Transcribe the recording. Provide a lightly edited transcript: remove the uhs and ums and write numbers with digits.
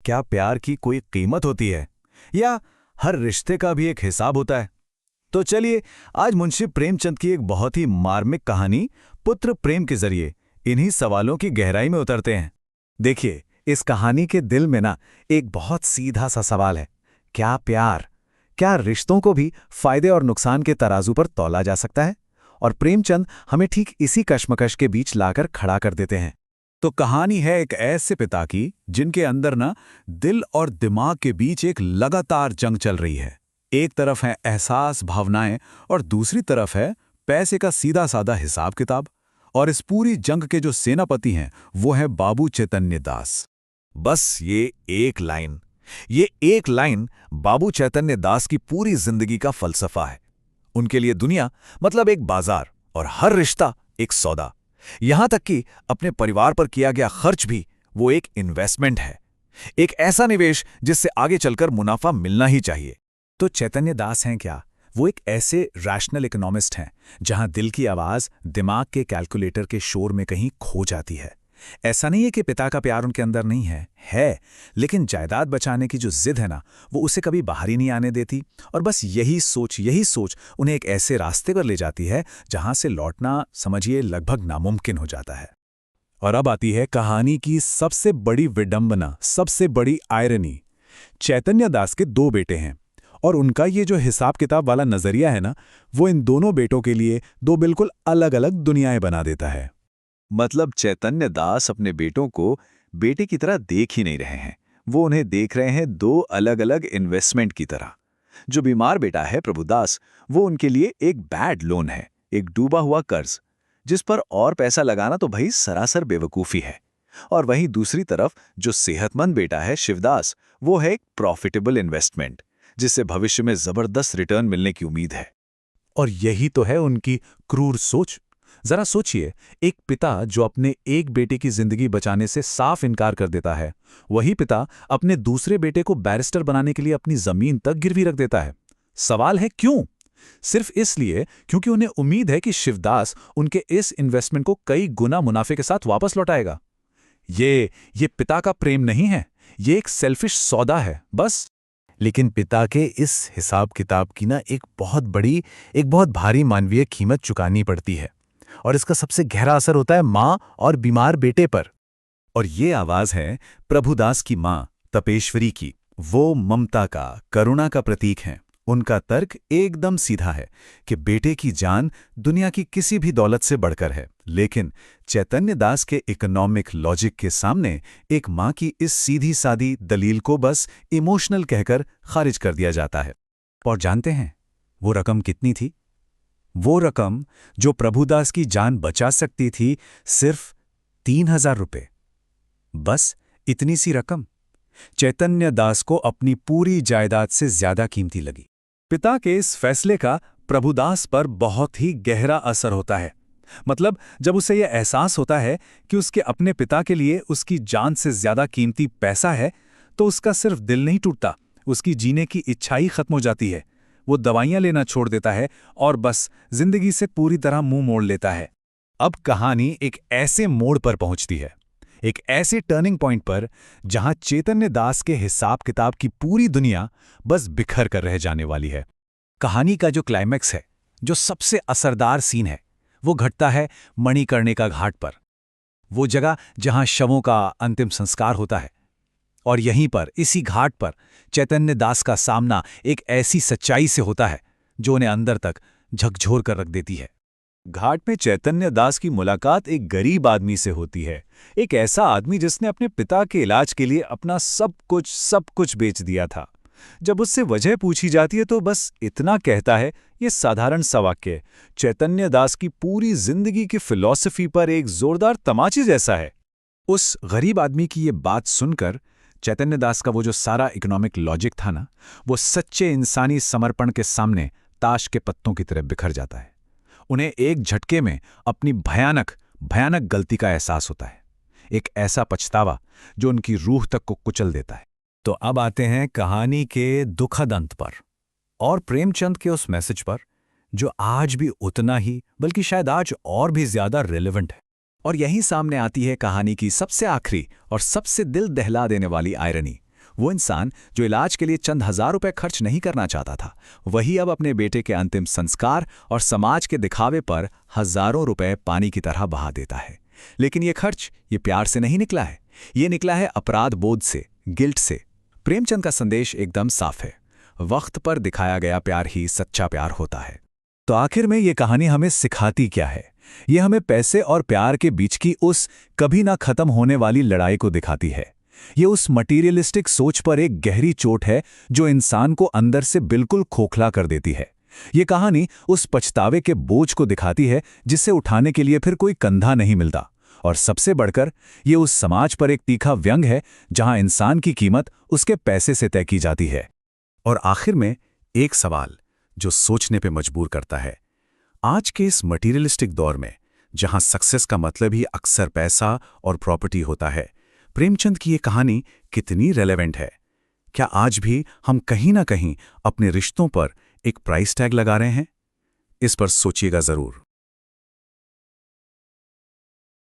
क्या प्यार की कोई कीमत होती है, या हर रिश्ते का भी एक हिसाब होता है? तो चलिए आज मुंशी प्रेमचंद की एक बहुत ही मार्मिक कहानी पुत्र प्रेम के जरिए इन्हीं सवालों की गहराई में उतरते हैं। देखिए, इस कहानी के दिल में ना एक बहुत सीधा सा सवाल है, क्या प्यार, क्या रिश्तों को भी फायदे और नुकसान के तराजू पर तौला जा सकता है? और प्रेमचंद हमें ठीक इसी कश्मकश के बीच लाकर खड़ा कर देते हैं। तो कहानी है एक ऐसे पिता की जिनके अंदर ना दिल और दिमाग के बीच एक लगातार जंग चल रही है। एक तरफ है एहसास, भावनाएं, और दूसरी तरफ है पैसे का सीधा साधा हिसाब किताब। और इस पूरी जंग के जो सेनापति हैं वो है बाबू चैतन्य दास। बस ये एक लाइन बाबू चैतन्य दास की पूरी जिंदगी का फलसफा है। उनके लिए दुनिया मतलब एक बाजार और हर रिश्ता एक सौदा। यहां तक कि अपने परिवार पर किया गया खर्च भी वो एक इन्वेस्टमेंट है, एक ऐसा निवेश जिससे आगे चलकर मुनाफा मिलना ही चाहिए। तो चैतन्य दास हैं क्या? वो एक ऐसे रैशनल इकोनॉमिस्ट हैं जहां दिल की आवाज दिमाग के कैलकुलेटर के शोर में कहीं खो जाती है। ऐसा नहीं है कि पिता का प्यार उनके अंदर नहीं है, लेकिन जायदाद बचाने की जो जिद है ना, वो उसे कभी बाहर ही नहीं आने देती। और बस यही सोच उन्हें एक ऐसे रास्ते पर ले जाती है जहां से लौटना समझिए लगभग नामुमकिन हो जाता है। और अब आती है कहानी की सबसे बड़ी विडंबना, सबसे बड़ी आयरनी। चैतन्य दास के दो बेटे हैं और उनका ये जो हिसाब किताब वाला नजरिया है ना, वो इन दोनों बेटों के लिए दो बिल्कुल अलग अलग दुनियाएं बना देता है। मतलब चैतन्य दास अपने बेटों को बेटे की तरह देख ही नहीं रहे हैं, वो उन्हें देख रहे हैं दो अलग अलग इन्वेस्टमेंट की तरह। जो बीमार बेटा है प्रभुदास, वो उनके लिए एक बैड लोन है, एक डूबा हुआ कर्ज जिस पर और पैसा लगाना तो भाई सरासर बेवकूफ़ी है। और वहीं दूसरी तरफ जो सेहतमंद बेटा है शिवदास, वो है एक प्रॉफिटेबल इन्वेस्टमेंट जिससे भविष्य में जबरदस्त रिटर्न मिलने की उम्मीद है। और यही तो है उनकी क्रूर सोच। जरा सोचिए, एक पिता जो अपने एक बेटे की जिंदगी बचाने से साफ इनकार कर देता है, वही पिता अपने दूसरे बेटे को बैरिस्टर बनाने के लिए अपनी जमीन तक गिरवी रख देता है। सवाल है क्यों? सिर्फ इसलिए क्योंकि उन्हें उम्मीद है कि शिवदास उनके इस इन्वेस्टमेंट को कई गुना मुनाफे के साथ वापस लौटाएगा। ये पिता का प्रेम नहीं है, ये एक सेल्फिश सौदा है बस। लेकिन पिता के इस हिसाब किताब की ना एक बहुत भारी मानवीय कीमत चुकानी पड़ती है, और इसका सबसे गहरा असर होता है माँ और बीमार बेटे पर। और ये आवाज है प्रभुदास की माँ तपेश्वरी की। वो ममता का, करुणा का प्रतीक हैं। उनका तर्क एकदम सीधा है कि बेटे की जान दुनिया की किसी भी दौलत से बढ़कर है। लेकिन चैतन्य दास के इकोनॉमिक लॉजिक के सामने एक माँ की इस सीधी सादी दलील को बस इमोशनल कहकर खारिज कर दिया जाता है। और जानते हैं वो रकम कितनी थी? वो रकम जो प्रभुदास की जान बचा सकती थी, सिर्फ 3,000 रुपये। बस इतनी सी रकम चैतन्य दास को अपनी पूरी जायदाद से ज्यादा कीमती लगी। पिता के इस फैसले का प्रभुदास पर बहुत ही गहरा असर होता है। मतलब जब उसे यह एहसास होता है कि उसके अपने पिता के लिए उसकी जान से ज्यादा कीमती पैसा है, तो उसका सिर्फ दिल नहीं टूटता, उसकी जीने की इच्छा ही खत्म हो जाती है। वो दवाइयां लेना छोड़ देता है और बस जिंदगी से पूरी तरह मुंह मोड़ लेता है। अब कहानी एक ऐसे मोड़ पर पहुंचती है, एक ऐसे टर्निंग पॉइंट पर जहां चैतन्य दास के हिसाब किताब की पूरी दुनिया बस बिखर कर रह जाने वाली है। कहानी का जो क्लाइमैक्स है, जो सबसे असरदार सीन है, वो घटता है मणिकर्णिका घाट पर। वो जगह जहां शवों का अंतिम संस्कार होता है। और यहीं पर, इसी घाट पर, चैतन्य दास का सामना एक ऐसी सच्चाई से होता है जो उन्हें अंदर तक झकझोर कर रख देती है। घाट में चैतन्य दास की मुलाकात एक गरीब आदमी से होती है, एक ऐसा आदमी जिसने अपने पिता के इलाज के लिए अपना सब कुछ बेच दिया था। जब उससे वजह पूछी जाती है तो बस इतना कहता है, ये साधारण सा वाक्य चैतन्य दास की पूरी जिंदगी की फिलॉसफी पर एक जोरदार तमाचे जैसा है। उस गरीब आदमी की ये बात सुनकर चैतन्य दास का वो जो सारा इकोनॉमिक लॉजिक था ना, वो सच्चे इंसानी समर्पण के सामने ताश के पत्तों की तरह बिखर जाता है। उन्हें एक झटके में अपनी भयानक गलती का एहसास होता है, एक ऐसा पछतावा जो उनकी रूह तक को कुचल देता है। तो अब आते हैं कहानी के दुखद अंत पर और प्रेमचंद के उस मैसेज पर जो आज भी उतना ही, बल्कि शायद आज और भी ज्यादा रिलेवेंट है। और यहीं सामने आती है कहानी की सबसे आखिरी और सबसे दिल दहला देने वाली आयरनी, वो इंसान जो इलाज के लिए चंद हजार रुपए खर्च नहीं करना चाहता था, वही अब अपने बेटे के अंतिम संस्कार और समाज के दिखावे पर हजारों रुपए पानी की तरह बहा देता है। लेकिन ये खर्च ये प्यार से नहीं निकला है, ये निकला है अपराध बोध से, गिल्ट से। प्रेमचंद का संदेश एकदम साफ है, वक्त पर दिखाया गया प्यार ही सच्चा प्यार होता है। तो आखिर में ये कहानी हमें सिखाती क्या है? ये हमें पैसे और प्यार के बीच की उस कभी ना खत्म होने वाली लड़ाई को दिखाती है। ये उस मटीरियलिस्टिक सोच पर एक गहरी चोट है जो इंसान को अंदर से बिल्कुल खोखला कर देती है। ये कहानी उस पछतावे के बोझ को दिखाती है जिसे उठाने के लिए फिर कोई कंधा नहीं मिलता। और सबसे बढ़कर ये उस समाज पर एक तीखा व्यंग है जहां इंसान की कीमत उसके पैसे से तय की जाती है। और आखिर में एक सवाल जो सोचने पे मजबूर करता है, आज के इस मटीरियलिस्टिक दौर में जहां सक्सेस का मतलब ही अक्सर पैसा और प्रॉपर्टी होता है, प्रेमचंद की ये कहानी कितनी रेलेवेंट है? क्या आज भी हम कहीं ना कहीं अपने रिश्तों पर एक प्राइस टैग लगा रहे हैं? इस पर सोचिएगा जरूर।